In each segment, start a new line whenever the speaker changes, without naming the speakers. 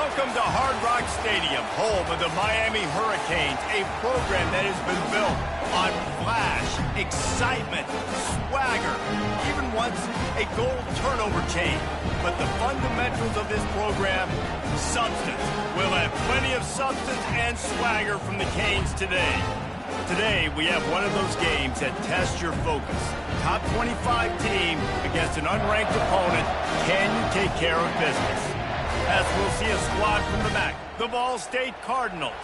Welcome to Hard Rock Stadium, home of the Miami Hurricanes, a program that has been built on flash, excitement, swagger, even once a goal turnover chain. But the fundamentals of this program, substance. We'll have plenty of substance and swagger from the Canes today. Today, we have one of those games that tests your focus. Top 25 team against an unranked opponent. Can you take care of business? As we'll see a squad from the MAC, the Ball State Cardinals,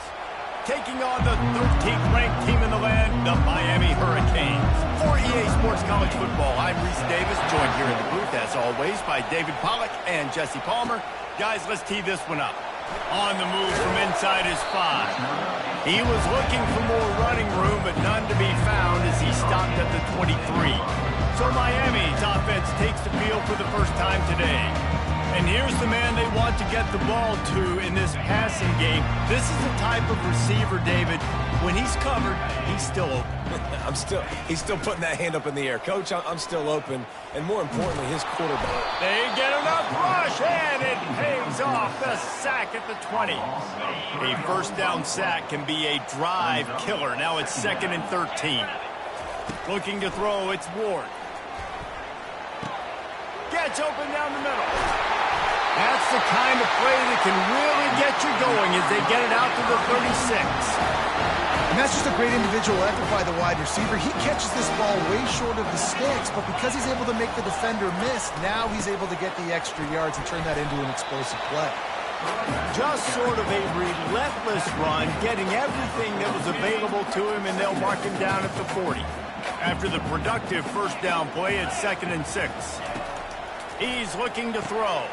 taking on the 13th ranked team in the land, the Miami Hurricanes. For EA Sports College Football, I'm Reese Davis, joined here in the booth, as always, by David Pollack and Jesse Palmer. Guys, let's tee this one up. On the move from inside his 5. He was looking for more running room, but none to be found as he stopped at the 23. So Miami's offense takes the field for the first time today. And here's the man they want to get the ball to in this passing game. This is the type of receiver, David, when he's covered, he's still open.
He's still putting that hand up in the air. Coach, I'm still open. And more importantly, his quarterback.
They get enough rush, and it pays off. The sack at the 20. A first down sack can be a drive killer. Now it's 2nd and 13. Looking to throw, it's Ward. Gets open down the middle. That's the kind of play that can really get you going as they get it out to the 36.
And that's just a great individual effort by the wide receiver. He catches this ball way short of the sticks, but because he's able to make the defender miss, now he's able to get the extra yards and turn that into an explosive play.
Just sort of a relentless run, getting everything that was available to him, and they'll mark him down at the 40. After the productive first down play, it's 2nd and 6. He's looking to throw.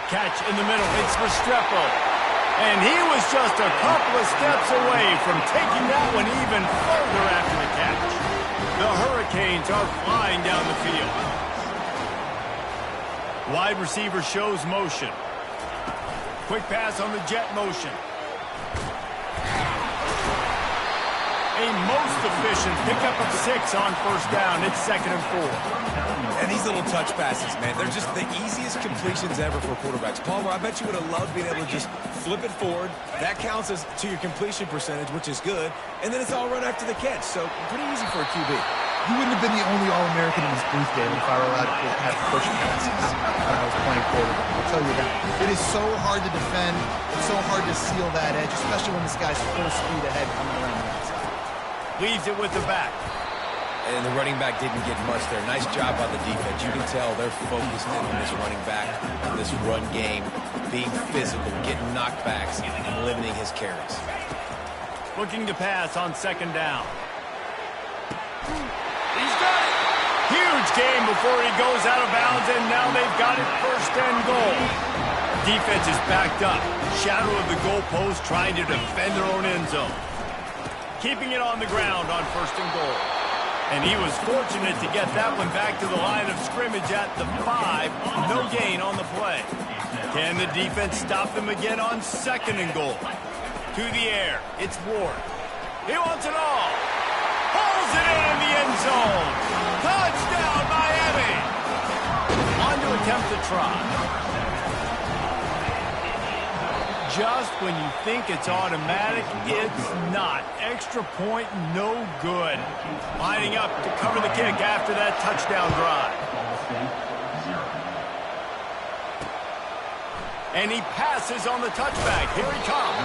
Catch in the middle, it's Restrepo. And he was just a couple of steps away from taking that one even further after the catch. The Hurricanes are flying down the field. Wide receiver shows motion. Quick pass on the jet motion. A most efficient pickup of 6 on first down. It's 2nd and 4.
And these little touch passes, man, they're just the easiest completions ever for quarterbacks. Palmer, I bet you would have loved being able to just flip it forward. That counts as to your completion percentage, which is good. And then it's all run after the catch. So pretty easy for a QB.
You wouldn't have been the only All-American in this booth, David, if I were allowed to have push passes when I was playing quarterback. I'll tell you that. It is so hard to defend. It's so hard to seal that edge, especially when this guy's full speed ahead coming around the outside.
Leaves it with the back.
And the running back didn't get much there. Nice job by the defense. You can tell they're focused in on this running back, on this run game, being physical, getting knockbacks, and limiting his carries.
Looking to pass on 2nd down. He's got it. Huge game before he goes out of bounds, and now they've got it 1st and goal. Defense is backed up. Shadow of the goalpost trying to defend their own end zone. Keeping it on the ground on 1st and goal. And he was fortunate to get that one back to the line of scrimmage at the 5. No gain on the play. Can the defense stop them again on 2nd and goal? To the air. It's Ward. He wants it all. Pulls it in the end zone. Touchdown, Miami. On to attempt the try. Just when you think it's automatic, it's not. Extra point, no good. Lining up to cover the kick after that touchdown drive. And he passes on the touchback. Here he comes.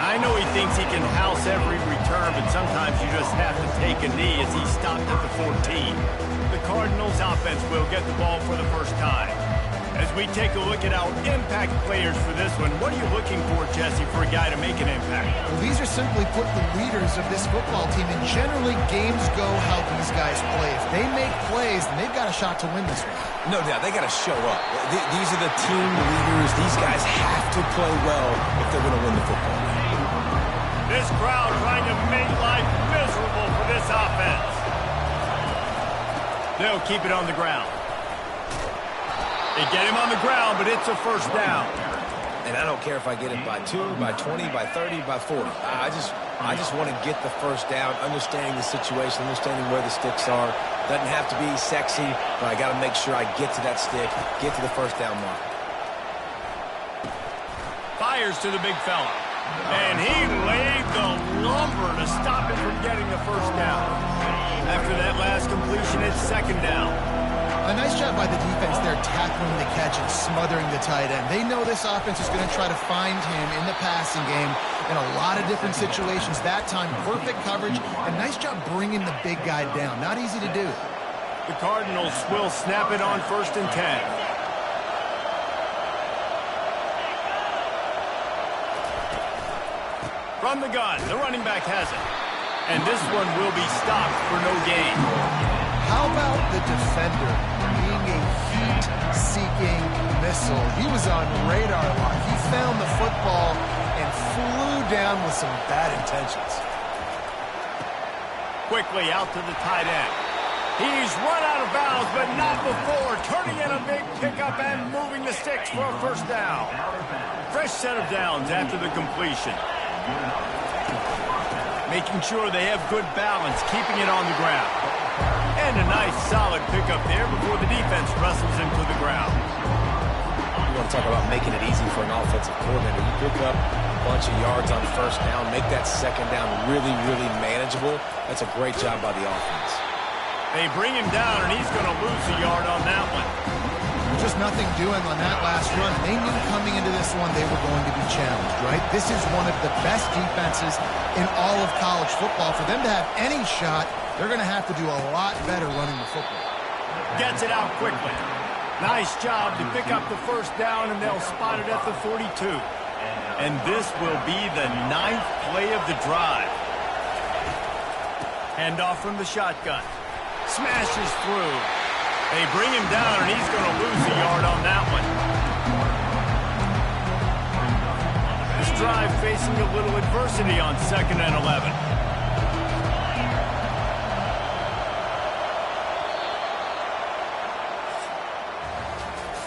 I know he thinks he can house every return, but sometimes you just have to take a knee as he stopped at the 14. The Cardinals offense will get the ball for the first time. As we take a look at our impact players for this one, what are you looking for, Jesse, for a guy to make an impact?
Well, these are simply put the leaders of this football team, and generally games go how these guys play. If they make plays, then they've got a shot to win this one.
No doubt, they got to show up. These are the team leaders. These guys have to play well if they're going to win the football game.
This crowd trying to make life miserable for this offense. They'll keep it on the ground. They get him on the ground, but it's a first down.
And I don't care if I get it by 2, by 20, by 30, by 40. I just want to get the first down, understanding the situation, understanding where the sticks are. Doesn't have to be sexy, but I got to make sure I get to that stick, get to the first down mark.
5 fires to the big fella. And he laid the lumber to stop him from getting the first down. After that last completion, it's second down.
A nice job by the defense there tackling the catch and smothering the tight end. They know this offense is going to try to find him in the passing game in a lot of different situations. That time, perfect coverage, and nice job bringing the big guy down. Not easy to do.
The Cardinals will snap it on 1st and 10. From the gun, the running back has it. And this one will be stopped for no gain.
How about the defender being a heat-seeking missile? He was on radar lock. He found the football and flew down with some bad intentions.
Quickly out to the tight end. He's run out of bounds, but not before turning in a big pickup and moving the sticks for a first down. Fresh set of downs after the completion. Making sure they have good balance, keeping it on the ground. And a nice solid pickup there before the defense wrestles him to the ground.
You want to talk about making it easy for an offensive coordinator. You pick up a bunch of yards on first down, make that second down really, really manageable. That's a great job by the offense.
They bring him down, and he's going to lose a yard on that one.
Just nothing doing on that last run. They knew coming into this one they were going to be challenged, right? This is one of the best defenses in all of college football. For them to have any shot, they're going to have to do a lot better running the football.
Gets it out quickly. Nice job to pick up the first down, and they'll spot it at the 42. And this will be the 9th play of the drive. Handoff from the shotgun. Smashes through. They bring him down, and he's going to lose a yard on that one. This drive facing a little adversity on 2nd and 11.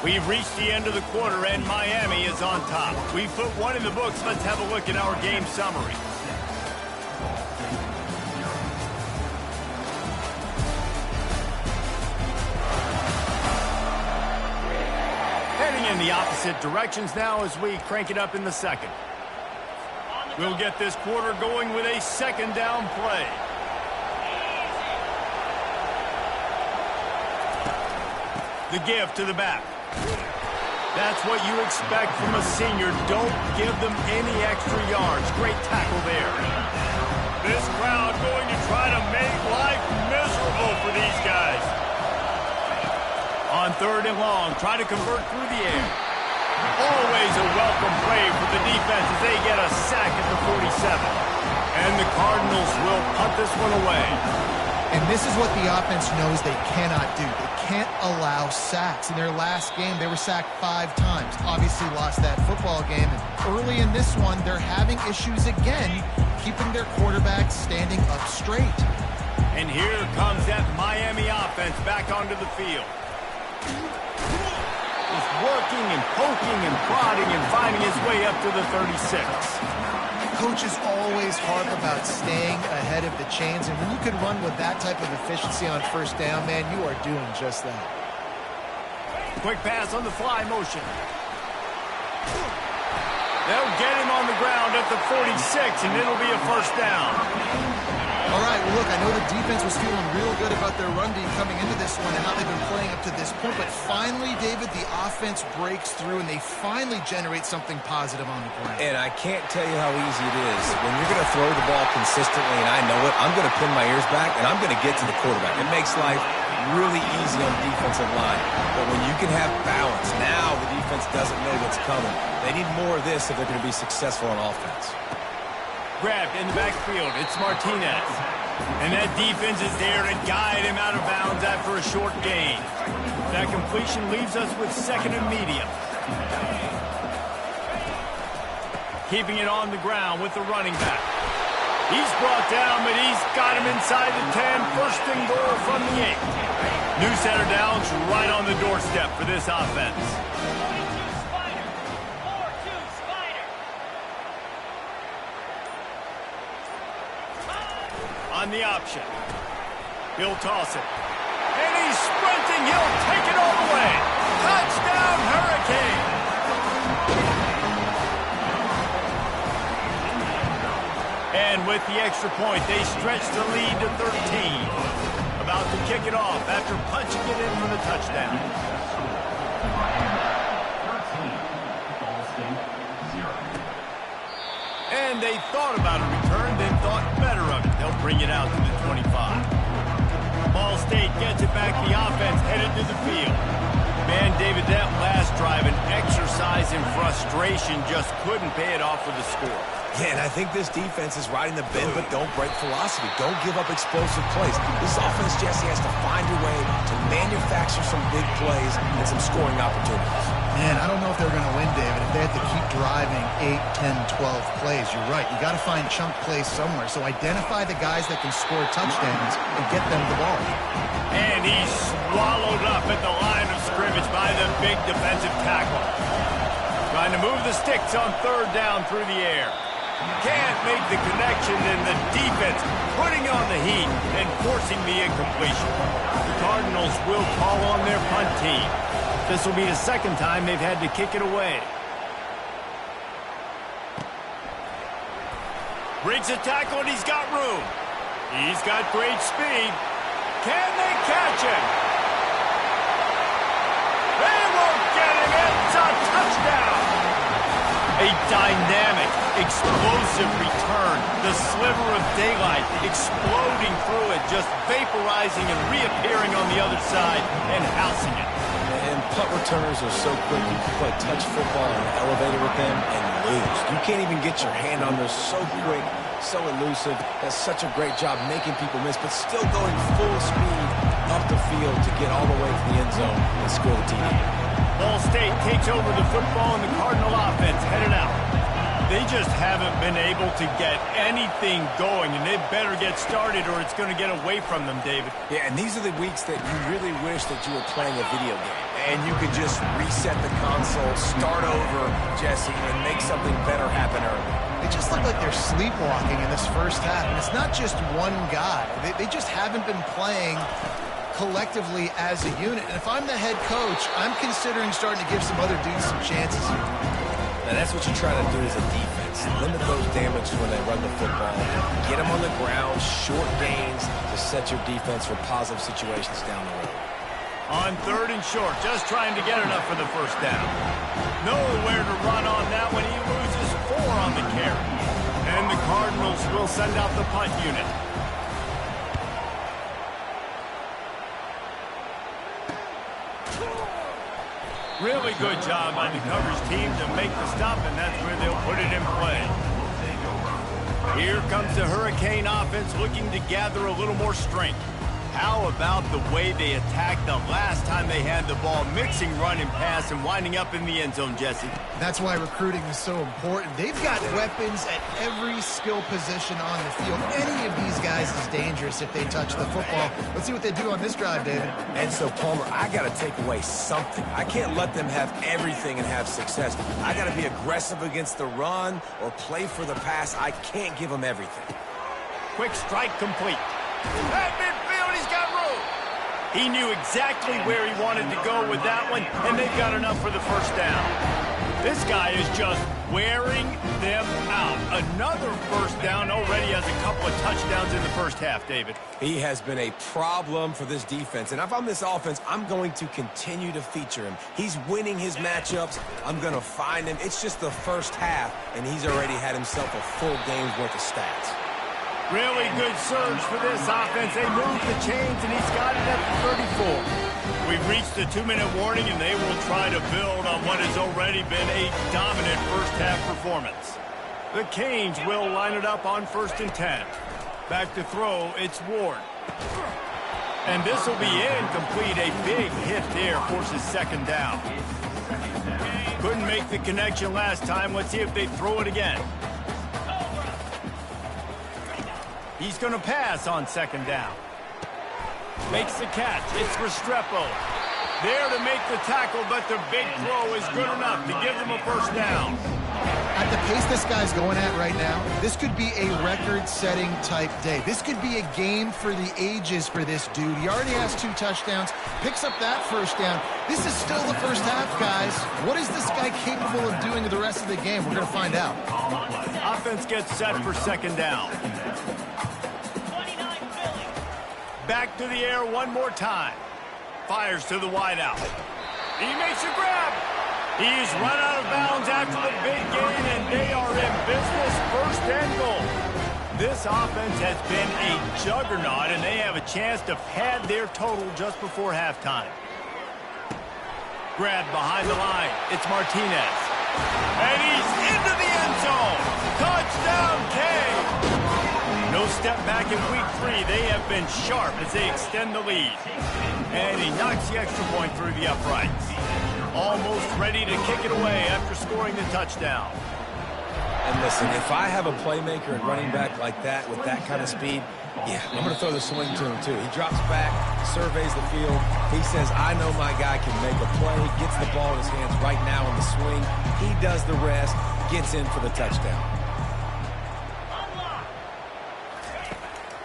We've reached the end of the quarter, and Miami is on top. We've put one in the books. Let's have a look at our game summary. Heading in the opposite directions now as we crank it up in the second. We'll get this quarter going with a second down play. The give to the back. That's what you expect from a senior. Don't give them any extra yards. Great tackle there. This crowd going to try to make life miserable for these guys. On 3rd and long, try to convert through the air. Always a welcome play for the defense as they get a sack at the 47. And the Cardinals will punt this one away.
And this is what the offense knows they cannot do. They can't allow sacks. In their last game, they were sacked 5 times. Obviously lost that football game. And early in this one, they're having issues again, keeping their quarterback standing up straight.
And here comes that Miami offense back onto the field. He's working and poking and prodding and finding his way up to the 36.
Coaches always harp about staying ahead of the chains, and when you can run with that type of efficiency on first down, man, you are doing just that.
Quick pass on the fly motion. They'll get him on the ground at the 46, and it'll be a first down.
All right, well, look, I know the defense was feeling real good about their run D coming into this one and how they've been playing up to this point, but finally, David, the offense breaks through, and they finally generate something positive on the ground.
And I can't tell you how easy it is. When you're going to throw the ball consistently, and I know it, I'm going to pin my ears back, and I'm going to get to the quarterback. It makes life really easy on the defensive line. But when you can have balance, now the defense doesn't know what's coming. They need more of this if they're going to be successful on offense.
Grabbed in the backfield. It's Martinez. And that defense is there to guide him out of bounds after a short gain. That completion leaves us with 2nd and medium. Keeping it on the ground with the running back. He's brought down, but he's got him inside the 10. First and goal from the 8. New set of downs right on the doorstep for this offense. On the option. He'll toss it. And he's sprinting. He'll take it all the way. Touchdown, Hurricane. And with the extra point, they stretch the lead to 13. About to kick it off after punching it in for the touchdown. And they thought about a return, then thought better of it. They'll bring it out to the 25. Ball State gets it back. The offense headed to the field. Man, David, that last drive, an exercise in frustration, just couldn't pay it off with the score.
Yeah, and I think this defense is riding the bend, but don't break philosophy. Don't give up explosive plays. This offense, Jesse, has to find a way to manufacture some big plays and some scoring opportunities.
Man, I don't know if they're going to win, David, if they have to keep driving 8, 10, 12 plays. You're right. You got to find chunk plays somewhere. So identify the guys that can score touchdowns and get them the ball.
And he's swallowed up at the line of scrimmage by the big defensive tackle. Trying to move the sticks on third down through the air. Can't make the connection, and the defense putting on the heat and forcing the incompletion. The Cardinals will call on their punt team. This will be the second time they've had to kick it away. Breaks a tackle, and he's got room. He's got great speed. Can they catch him? They won't get him. It's a touchdown. A dynamic, explosive return. The sliver of daylight exploding through it, just vaporizing and reappearing on the other side and housing it.
And punt returners are so quick. You can play touch football in an elevator with them and lose. You can't even get your hand on those. So quick, so elusive. Does such a great job making people miss, but still going full speed up the field to get all the way to the end zone and score the TD.
Ball State takes over the football, and the Cardinal offense headed out. They just haven't been able to get anything going, and they better get started or it's going to get away from them, David.
Yeah, and these are the weeks that you really wish that you were playing a video game. And you could just reset the console, start over, Jesse, and make something better happen early.
They just look like they're sleepwalking in this first half, and it's not just one guy. They just haven't been playing collectively as a unit. And if I'm the head coach, I'm considering starting to give some other dudes some chances here.
Now, that's what you try to do as a defense. Limit those damages when they run the football. Get them on the ground, short gains to set your defense for positive situations down the road.
On third and short, just trying to get enough for the first down. Nowhere to run on that when he loses 4 on the carry. And the Cardinals will send out the punt unit. Really good job by the coverage team to make the stop, and that's where they'll put it in play. Here comes the Hurricane offense looking to gather a little more strength. How about the way they attacked the last time they had the ball, mixing run and pass and winding up in the end zone, Jesse?
That's why recruiting is so important. They've got weapons at every skill position on the field. Any of these guys is dangerous if they touch the football. Let's see what they do on this drive, David.
And so, Palmer, I got to take away something. I can't let them have everything and have success. I got to be aggressive against the run or play for the pass. I can't give them everything.
Quick strike complete. At midfield, he's got room. He knew exactly where he wanted to go with that one, and they've got enough for the first down. This guy is just wearing them out. Another first down, already has a couple of touchdowns in the first half, David.
He has been a problem for this defense, and if I'm this offense, I'm going to continue to feature him. He's winning his matchups. I'm going to find him. It's just the first half, and he's already had himself a full game's worth of stats.
Really good surge for this offense. They move the chains, and he's got it at the 34. We've reached the 2-minute warning, and they will try to build on what has already been a dominant first-half performance. The Canes will line it up on 1st and 10. Back to throw, it's Ward. And this will be incomplete. A big hit there forces 2nd down. Couldn't make the connection last time. Let's see if they throw it again. He's going to pass on 2nd down. Makes the catch. It's Restrepo. There to make the tackle, but the big throw is good enough to give them a first down.
At the pace this guy's going at right now, this could be a record-setting type day. This could be a game for the ages for this dude. He already has 2 touchdowns, picks up that first down. This is still the first half, guys. What is this guy capable of doing the rest of the game? We're going to find out.
Offense gets set for second down. Back to the air one more time. Fires to the wideout. He makes a grab. He's run out of bounds after the big gain, and they are in business, first and goal. This offense has been a juggernaut, and they have a chance to pad their total just before halftime. Grab behind the line. It's Martinez. And he's into the end zone. Touchdown, K. No step back in week 3. They have been sharp as they extend the lead. And he knocks the extra point through the uprights. Almost ready to kick it away after scoring the touchdown.
And listen, if I have a playmaker and running back like that with that kind of speed, yeah, I'm going to throw the swing to him too. He drops back, surveys the field. He says, I know my guy can make a play, gets the ball in his hands right now in the swing. He does the rest, gets in for the touchdown.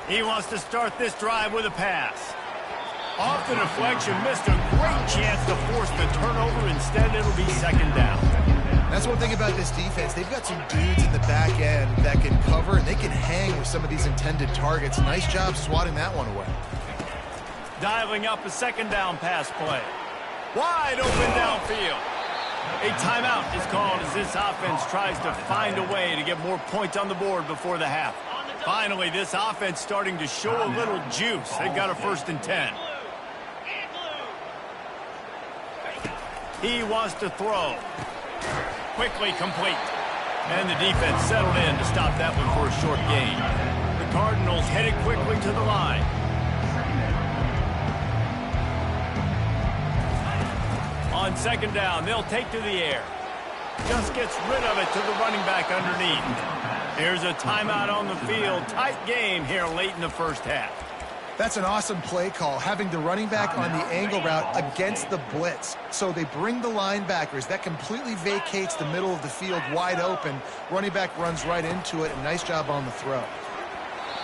He wants to start this drive with a pass. Off the deflection, missed a great chance to force the turnover. Instead, it'll be second down.
That's one thing about this defense. They've got some dudes in the back end that can cover, and they can hang with some of these intended targets. Nice job swatting that one away.
Dialing up a second down pass play. Wide open downfield. A timeout is called as this offense tries to find a way to get more points on the board before the half. Finally, this offense starting to show a little juice. They've got a 1st and 10. He wants to throw. Quickly complete. And the defense settled in to stop that one for a short gain. The Cardinals headed quickly to the line. On second down, they'll take to the air. Just gets rid of it to the running back underneath. Here's a timeout on the field. Tight game here late in the first half.
That's an awesome play call, having the running back on the angle route against the blitz. So they bring the linebackers. That completely vacates the middle of the field wide open. Running back runs right into it, and nice job on the throw.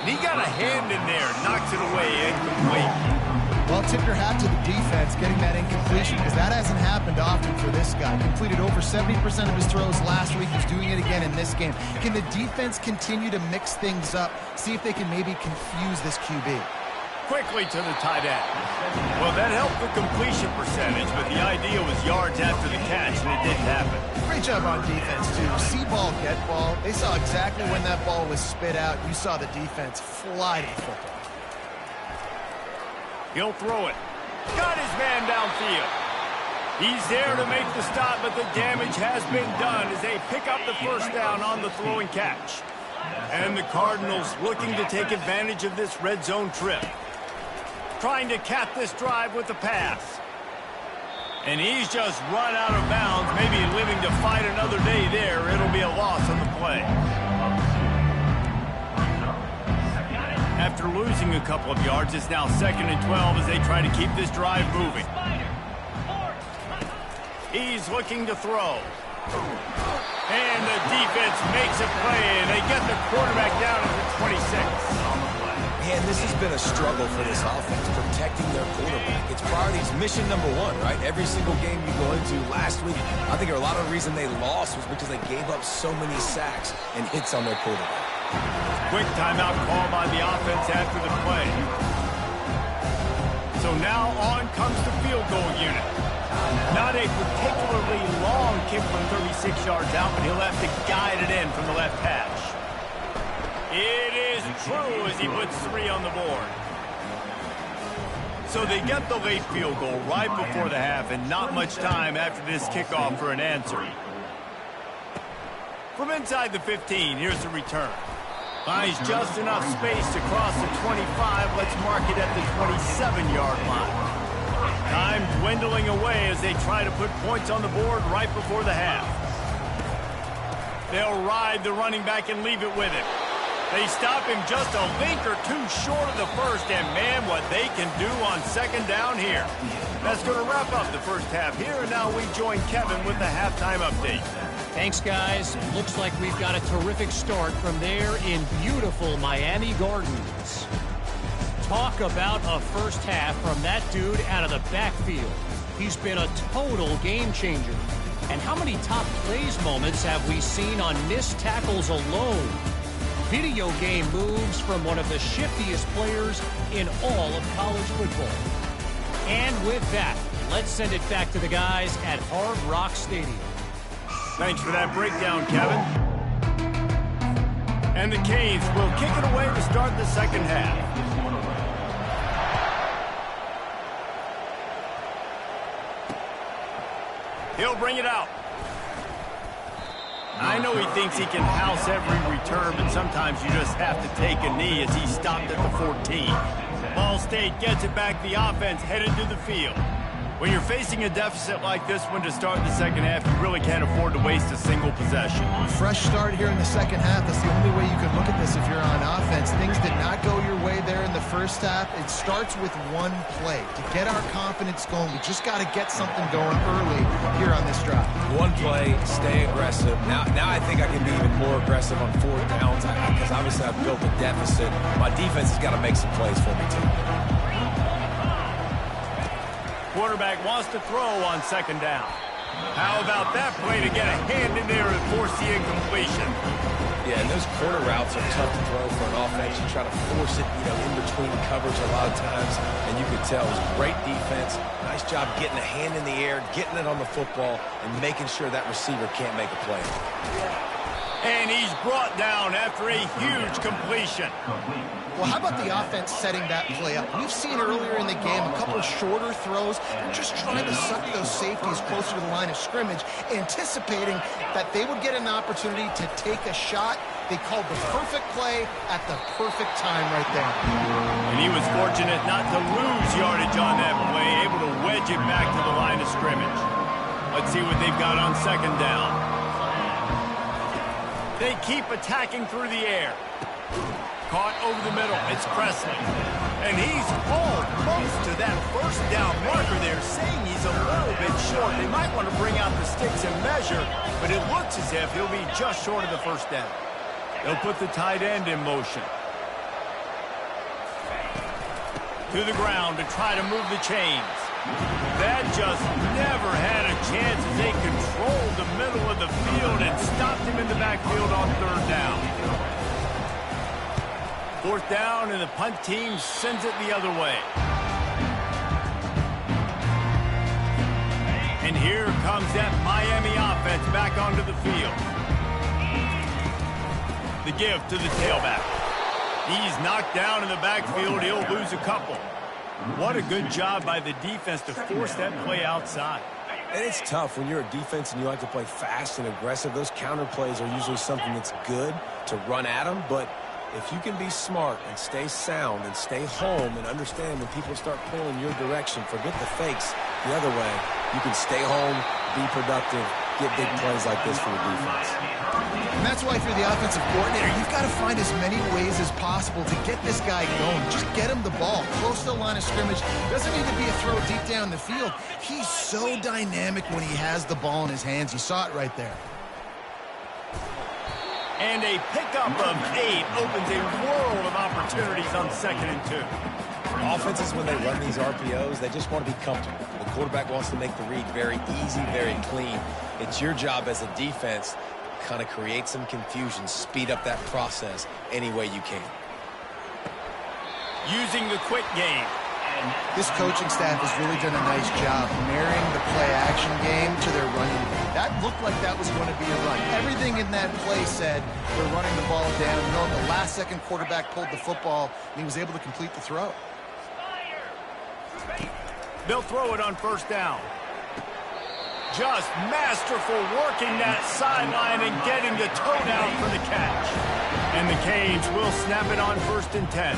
And he got a hand in there, knocks it away, incomplete.
Well, tip your hat to the defense getting that incompletion, because that hasn't happened often for this guy. Completed over 70% of his throws last week. He's doing it again in this game. Can the defense continue to mix things up, see if they can maybe confuse this QB?
Quickly to the tight end. Well, that helped the completion percentage, but the idea was yards after the catch, and it didn't happen.
Great job on defense, too. See ball, get ball. They saw exactly when that ball was spit out. You saw the defense fly to the football.
He'll throw it. Got his man downfield. He's there to make the stop, but the damage has been done as they pick up the first down on the throwing catch. And the Cardinals looking to take advantage of this red zone trip. Trying to cap this drive with the pass. And he's just run out of bounds, maybe living to fight another day there. It'll be a loss on the play. After losing a couple of yards, it's now 2nd and 12 as they try to keep this drive moving. He's looking to throw. And the defense makes a play, and they get the quarterback down at the 26.
Man, this has been a struggle for this offense, protecting their quarterback. It's priorities mission number 1, right? Every single game you go into last week, I think a lot of the reason they lost was because they gave up so many sacks and hits on their quarterback.
Quick timeout call by the offense after the play. So now on comes the field goal unit. Not a particularly long kick from 36 yards out, but he'll have to guide it in from the left hash. It is true as he puts 3 on the board. So they get the late field goal right before the half, and not much time after this kickoff for an answer. From inside the 15, here's the return. Finds just enough space to cross the 25. Let's mark it at the 27-yard line. Time dwindling away as they try to put points on the board right before the half. They'll ride the running back and leave it with him. They stop him just a link or two short of the first, and man, what they can do on second down here. That's going to wrap up the first half here, and now we join Kevin with the halftime update.
Thanks, guys. It looks like we've got a terrific start from there in beautiful Miami Gardens. Talk about a first half from that dude out of the backfield. he's been a total game changer. And how many top plays moments have we seen on missed tackles alone? Video game moves from one of the shiftiest players in all of college football. And with that, let's send it back to the guys at Hard Rock Stadium.
Thanks for that breakdown, Kevin. And the Canes will kick it away to start the second half. He'll bring it out. I know he thinks he can house every return, but sometimes you just have to take a knee as he stopped at the 14. Ball State gets it back. The offense headed to the field. When you're facing a deficit like this one to start the second half, you really can't afford to waste a single possession.
Fresh start here in the second half. That's the only way you can look at this if you're on offense. Things did not go your way there in the first half. It starts with one play. To get our confidence going, we just got to get something going early here on this drive.
One play, stay aggressive. Now I think I can be even more aggressive on fourth downs because obviously I've built a deficit. My defense has got to make some plays for me too.
Quarterback wants to throw on second down. How about that play to get a hand in there and force the incompletion?
Yeah, and those corner routes are tough to throw for an offense. You try to force it, in between coverage a lot of times, and you could tell it was great defense. Nice job getting a hand in the air, getting it on the football, and making sure that receiver can't make a play.
And he's brought down after a huge completion.
Well, how about the offense setting that play up? We've seen earlier in the game a couple of shorter throws. They're just trying to suck those safeties closer to the line of scrimmage, anticipating that they would get an opportunity to take a shot. They called the perfect play at the perfect time right there.
And he was fortunate not to lose yardage on that play, able to wedge it back to the line of scrimmage. Let's see what they've got on second down. They keep attacking through the air. Caught over the middle. It's Presley. And he's almost to that first down marker there, saying he's a little bit short. They might want to bring out the sticks and measure, but it looks as if he'll be just short of the first down. They'll put the tight end in motion. To the ground to try to move the chains. That just never had a chance as they controlled the middle of the field and stopped him in the backfield on third down. Fourth down, and the punt team sends it the other way. And here comes that Miami offense back onto the field. The give to the tailback. He's knocked down in the backfield. He'll lose a couple. What a good job by the defense to force that play outside.
And it's tough when you're a defense and you like to play fast and aggressive. Those counter plays are usually something that's good to run at them, but if you can be smart and stay sound and stay home and understand when people start pulling your direction, forget the fakes the other way, you can stay home, be productive, get big plays like this for the defense.
And that's why if you're the offensive coordinator, you've got to find as many ways as possible to get this guy going. Just get him the ball close to the line of scrimmage. Doesn't need to be a throw deep down the field. He's so dynamic when he has the ball in his hands. You saw it right there.
And a pickup of 8 opens a world of opportunities on 2nd and 2.
Offenses, when they run these RPOs, they just want to be comfortable. The quarterback wants to make the read very easy, very clean. It's your job as a defense to kind of create some confusion, speed up that process any way you can.
Using the quick game.
This coaching staff has really done a nice job marrying the play-action game to their running game. That looked like that was going to be a run. Everything in that play said they're running the ball down. The last-second quarterback pulled the football, and he was able to complete the throw.
They'll throw it on first down. Just masterful working that sideline and getting the toe down for the catch. And the Canes will snap it on 1st and 10.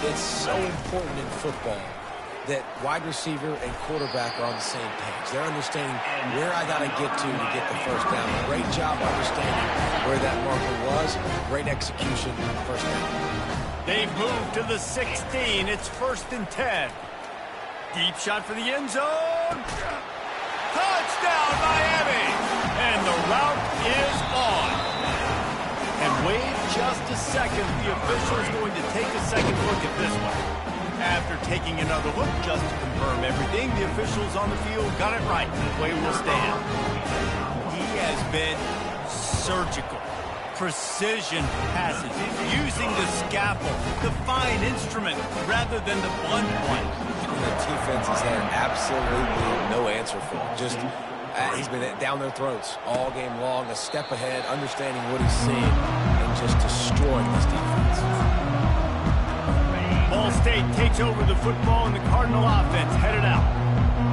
It's so important in football that wide receiver and quarterback are on the same page. They're understanding where I got to get the first down. Great job understanding where that marker was. Great execution, first down.
They've moved to the 16. It's 1st and 10. Deep shot for the end zone. Touchdown, Miami! And the route is on. And wait just a second. The official is going to take a second look at this one. After taking another look just to confirm everything, the officials on the field got it right. The play will stand. He has been surgical. Precision passes, using the scalpel, the fine instrument, rather than the blunt one.
The defense has had absolutely no answer for him. Just, he's been down their throats all game long, a step ahead, understanding what he's seeing, and just destroying this defense.
Ball State takes over the football, and the Cardinal offense headed out.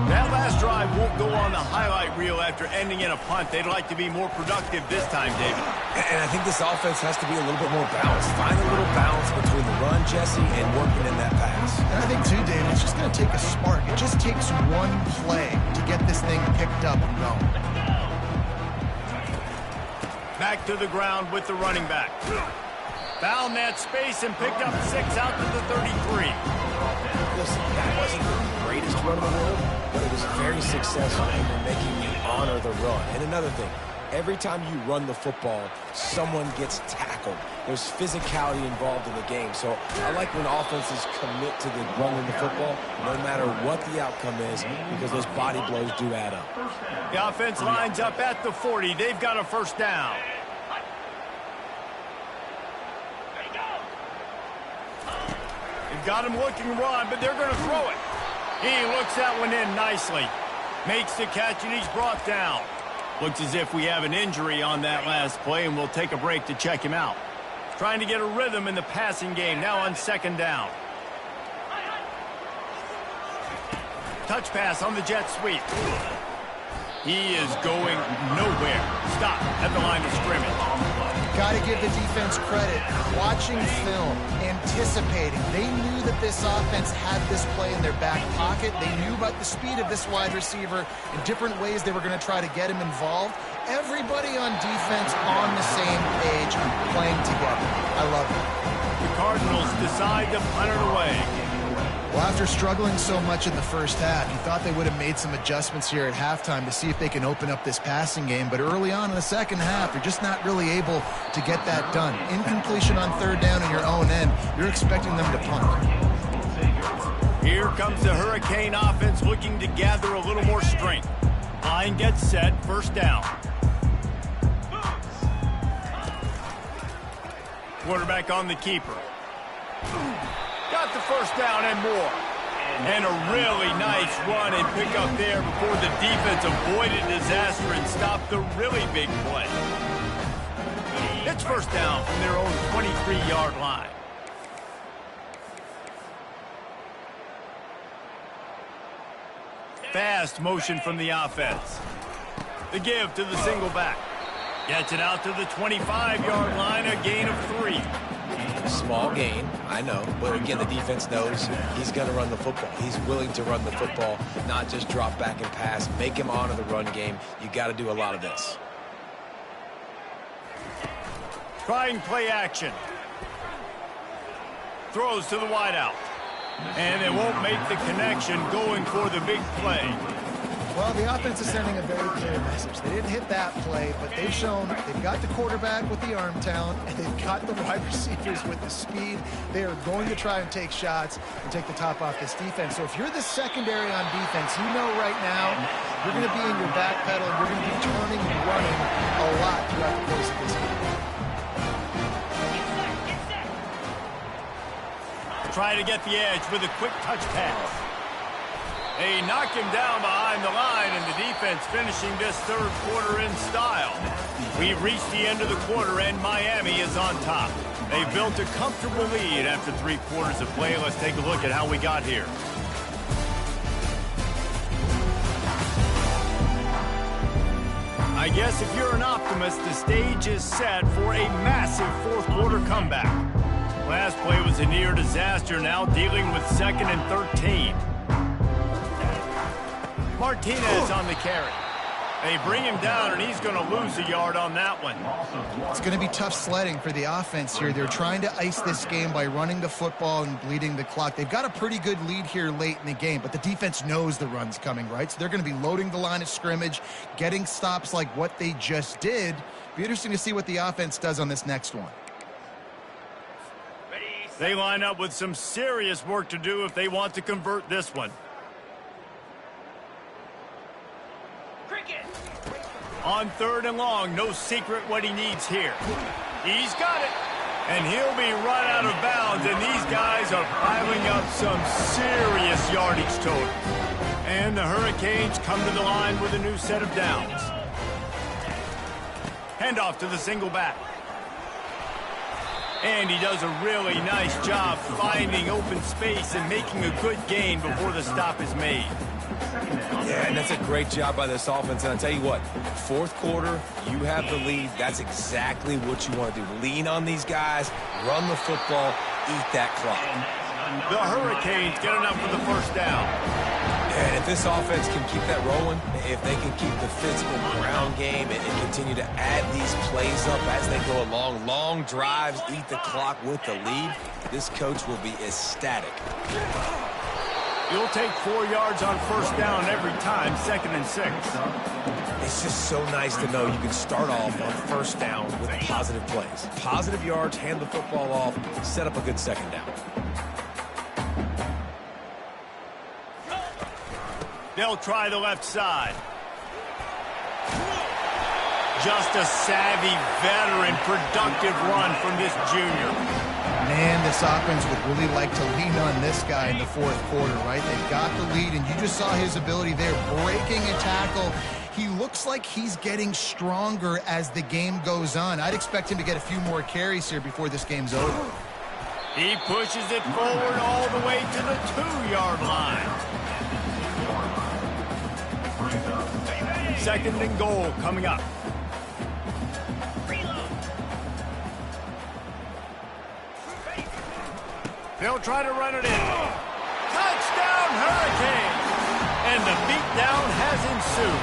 That last drive won't go on the highlight reel after ending in a punt. They'd like to be more productive this time, David.
And I think this offense has to be a little bit more balanced. Find a little balance between the run, Jesse, and working in that pass.
And I think, too, David, it's just going to take a spark. It just takes one play to get this thing picked up and going.
Back to the ground with the running back. Found that space and picked up 6 out to the 33.
Listen, that wasn't the greatest run in the world, but it was very successful in making you honor the run. And another thing, every time you run the football, someone gets tackled. There's physicality involved in the game. So I like when offenses commit to the running the football, no matter what the outcome is, because those body blows do add up.
The offense lines up at the 40. They've got a first down. They've got him looking run, but they're going to throw it. He looks that one in nicely. Makes the catch, and he's brought down. Looks as if we have an injury on that last play, and we'll take a break to check him out. Trying to get a rhythm in the passing game, now on second down. Touch pass on the jet sweep. He is going nowhere. Stop at the line of scrimmage.
Got to give the defense credit. Watching film, anticipating. They knew that this offense had this play in their back pocket. They knew about the speed of this wide receiver and different ways they were going to try to get him involved. Everybody on defense on the same page, playing together. I love it.
The Cardinals decide to punt it away.
Well, after struggling so much in the first half, you thought they would have made some adjustments here at halftime to see if they can open up this passing game. But early on in the second half, they're just not really able to get that done. Incompletion on third down in your own end, you're expecting them to punt.
Here comes the Hurricane offense looking to gather a little more strength. Line gets set, first down. Quarterback on the keeper. Got the first down and more. And a really nice run and pick up there before the defense avoided disaster and stopped the really big play. It's first down from their own 23-yard line. Fast motion from the offense. The give to the single back. Gets it out to the 25-yard line, a gain of 3.
Small gain, I know, but again, the defense knows he's going to run the football. He's willing to run the football, not just drop back and pass, make him honor the run game. You got to do a lot of this.
Trying play action. Throws to the wideout. And they won't make the connection going for the big play.
Well, the offense is sending a very clear message. They didn't hit that play, but they've shown they've got the quarterback with the arm talent, and they've got the wide receivers with the speed. They are going to try and take shots and take the top off this defense. So if you're the secondary on defense, you know right now you're going to be in your back pedal, and you're going to be turning and running a lot throughout the course of this game.
Try to get the edge with a quick touch pass. They knock him down behind the line, and the defense finishing this third quarter in style. We've reached the end of the quarter, and Miami is on top. They built a comfortable lead after 3 quarters of play. Let's take a look at how we got here. I guess if you're an optimist, the stage is set for a massive fourth quarter comeback. Last play was a near disaster, now dealing with 2nd and 13. Martinez on the carry. They bring him down, and he's going to lose a yard on that one.
It's going to be tough sledding for the offense here. They're trying to ice this game by running the football and bleeding the clock. They've got a pretty good lead here late in the game, but the defense knows the run's coming, right? So they're going to be loading the line of scrimmage, getting stops like what they just did. Be interesting to see what the offense does on this next one.
They line up with some serious work to do if they want to convert this one. On 3rd and long, no secret what he needs here. He's got it. And he'll be run out of bounds, and these guys are piling up some serious yardage total. And the Hurricanes come to the line with a new set of downs. Handoff to the single back. And he does a really nice job finding open space and making a good gain before the stop is made.
Yeah, and that's a great job by this offense. And I'll tell you what, 4th quarter, you have the lead. That's exactly what you want to do. Lean on these guys, run the football, eat that clock.
The Hurricanes get enough for the first down.
And if this offense can keep that rolling, if they can keep the physical ground game and continue to add these plays up as they go along, long drives, eat the clock with the lead, this coach will be ecstatic.
You'll take 4 yards on first down every time, 2nd and 6.
It's just so nice to know you can start off on first down with positive plays. Positive yards, hand the football off, set up a good 2nd down.
They'll try the left side. Just a savvy, veteran, productive run from this junior.
Man, this offense would really like to lean on this guy in the 4th quarter, right? They've got the lead, and you just saw his ability there, breaking a tackle. He looks like he's getting stronger as the game goes on. I'd expect him to get a few more carries here before this game's over.
He pushes it forward all the way to the 2-yard line. 2nd and goal coming up. They'll try to run it in. Touchdown, Hurricanes! And the beatdown has ensued.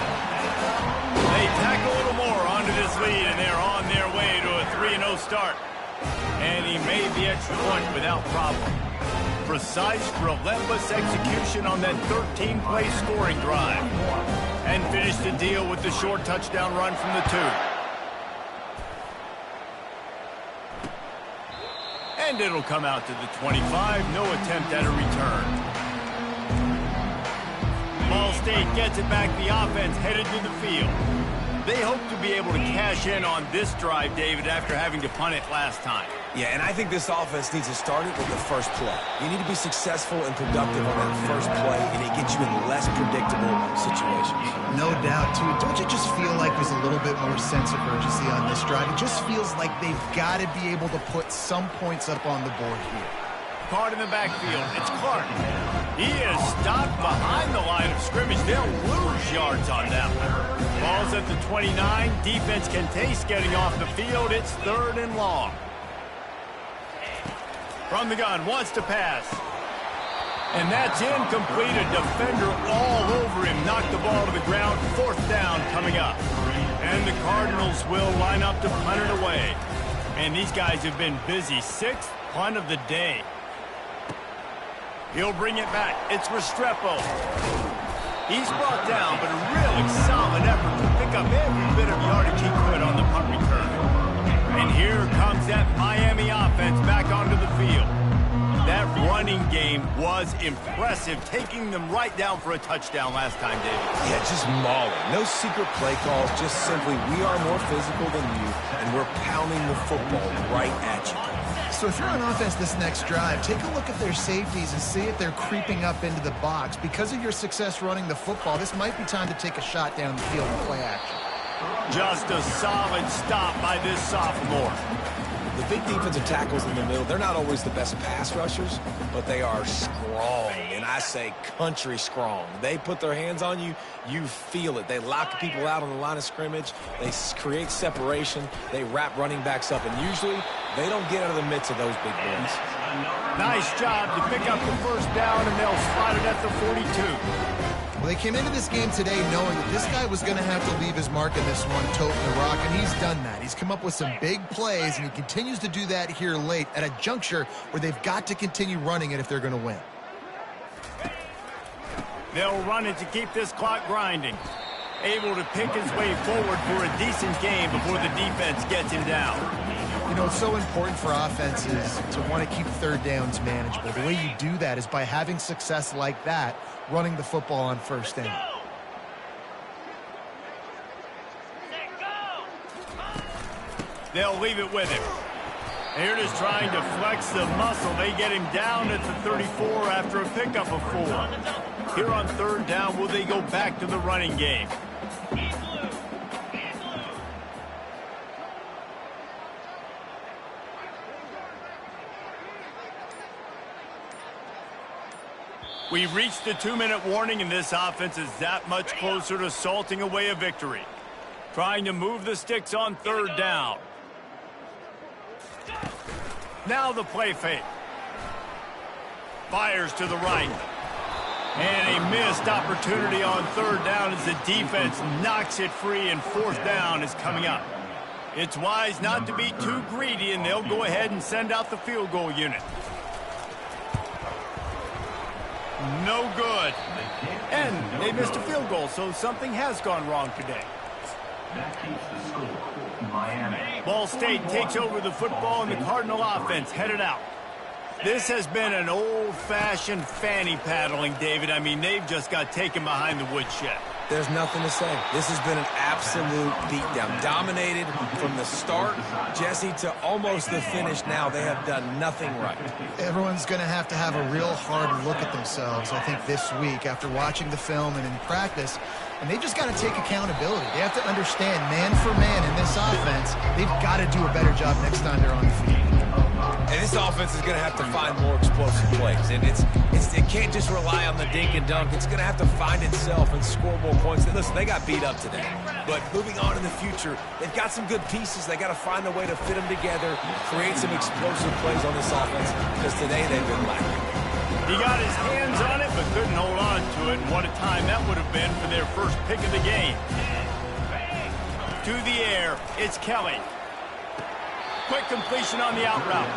They tack a little more onto this lead, and they're on their way to a 3-0 start. And he made the extra point without problem. Precise, relentless execution on that 13-play scoring drive. And finished the deal with the short touchdown run from the 2. And it'll come out to the 25. No attempt at a return. Ball State gets it back. The offense headed to the field. They hope to be able to cash in on this drive, David, after having to punt it last time.
Yeah, and I think this offense needs to start it with the first play. You need to be successful and productive on that first play, and it gets you in less predictable situations.
No doubt, too. Don't you just feel like there's a little bit more sense of urgency on this drive? It just feels like they've got to be able to put some points up on the board here.
Card in the backfield. It's Clark. He is stopped behind the line of scrimmage. They'll lose yards on that one. Ball's at the 29. Defense can taste getting off the field. It's 3rd and long. From the gun, wants to pass. And that's incomplete. A defender all over him. Knocked the ball to the ground. 4th down coming up. And the Cardinals will line up to punt it away. And these guys have been busy. 6th punt of the day. He'll bring it back. It's Restrepo. He's brought down, but a really solid effort to pick up every bit of yardage he could on the punt return. And here comes that Miami offense back onto the field. That running game was impressive, taking them right down for a touchdown last time, David.
Yeah, just mauling. No secret play calls, just simply we are more physical than you, and we're pounding the football right at you.
So if you're on offense this next drive, take a look at their safeties and see if they're creeping up into the box. Because of your success running the football, this might be time to take a shot down the field and play action.
Just a solid stop by this sophomore.
The big defensive tackles in the middle, they're not always the best pass rushers, but they are strong, and I say country strong. They put their hands on you, you feel it. They lock people out on the line of scrimmage. They create separation. They wrap running backs up, and usually they don't get out of the midst of those big boys.
Nice job to pick up the first down, and they'll spot it at the 42.
Well, they came into this game today knowing that this guy was going to have to leave his mark in this one, toting the rock, and he's done that. He's come up with some big plays, and he continues to do that here late at a juncture where they've got to continue running it if they're going to win.
They'll run it to keep this clock grinding. Able to pick his way forward for a decent game before the defense gets him down.
You know, it's so important for offenses to want to keep third downs manageable. The way you do that is by having success like that, running the football on first down.
They'll leave it with him. They're just trying to flex the muscle. They get him down at the 34 after a pickup of 4. Here on third down, will they go back to the running game? We've reached the 2-minute warning, and this offense is that much closer to salting away a victory. Trying to move the sticks on third down. Now the play fake. Fires to the right. And a missed opportunity on third down as the defense knocks it free, and fourth down is coming up. It's wise not to be too greedy, and they'll go ahead and send out the field goal unit. No good. And they missed a field goal, so something has gone wrong today.
That keeps the score. Miami.
Ball State takes over the football, and the Cardinal offense headed out. This has been an old-fashioned fanny paddling, David. I mean, they've just got taken behind the woodshed.
There's nothing to say. This has been an absolute beatdown. Dominated from the start, Jesse, to almost the finish now. They have done nothing right.
Everyone's going to have a real hard look at themselves, I think, this week after watching the film and in practice. And they just got to take accountability. They have to understand, man for man in this offense, they've got to do a better job next time they're on the field.
And this offense is going to have to find more explosive plays. And it can't just rely on the dink and dunk. It's going to have to find itself and score more points. Listen, they got beat up today. But moving on in the future, they've got some good pieces. They got to find a way to fit them together, create some explosive plays on this offense, because today they've been lacking.
He got his hands on it, but couldn't hold on to it. And what a time that would have been for their first pick of the game. To the air, it's Kelly. Quick completion on the out route.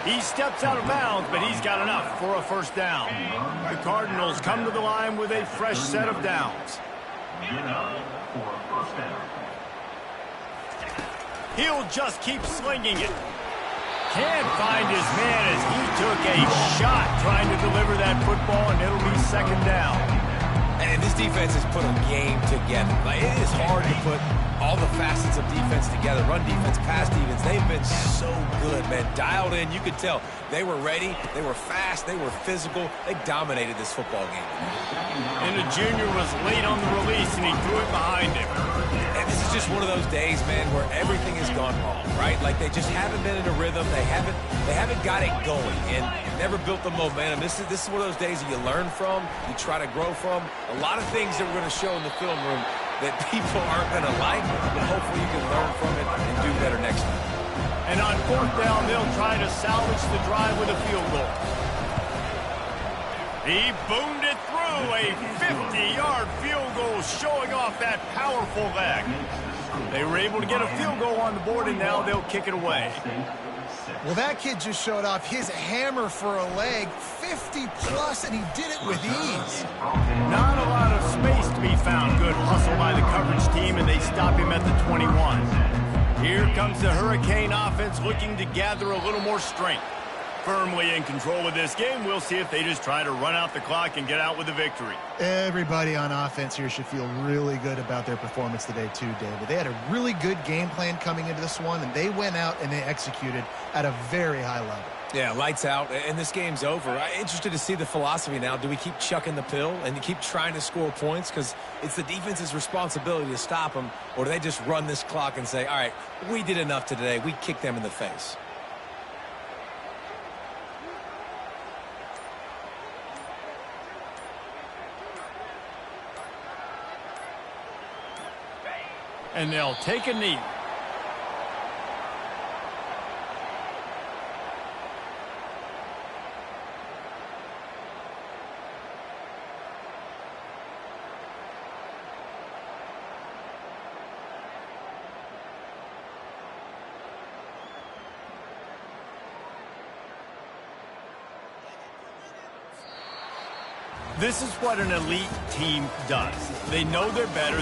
He steps out of bounds, but he's got enough for a first down. The Cardinals come to the line with a fresh set of downs. He'll just keep slinging it. Can't find his man as he took a shot trying to deliver that football, and it'll be second down.
And this defense has put a game together. Like, it is hard to put all the facets of defense together. Run defense, pass defense. They've been so good, man. Dialed in. You could tell they were ready. They were fast. They were physical. They dominated this football game.
And the junior was late on the release, and he threw it behind him.
And this is just one of those days, man, where everything has gone wrong, right? Like, they just haven't been in a rhythm. They haven't got it going, and never built the momentum. This is one of those days that you learn from, you try to grow from. A lot of things that we're going to show in the film room that people aren't going to like, but hopefully you can learn from it and do better next time.
And on fourth down, they'll try to salvage the drive with a field goal. He boomed it through, a 50-yard field goal, showing off that powerful leg. They were able to get a field goal on the board, and now they'll kick it away.
Well, that kid just showed off his hammer for a leg, 50-plus, and he did it with ease.
Not a lot of space to be found. Good hustle by the coverage team, and they stop him at the 21. Here comes the Hurricane offense looking to gather a little more strength. Firmly in control of this game. We'll see if they just try to run out the clock and get out with a victory.
Everybody on offense here should feel really good about their performance today too, David. They had a really good game plan coming into this one, and they went out and they executed at a very high level.
Yeah, lights out, and this game's over. I'm interested to see the philosophy now. Do we keep chucking the pill and keep trying to score points because it's the defense's responsibility to stop them, or do they just run this clock and say, all right, we did enough today, we kicked them in the face?
And they'll take a knee. This is what an elite team does. They know they're better.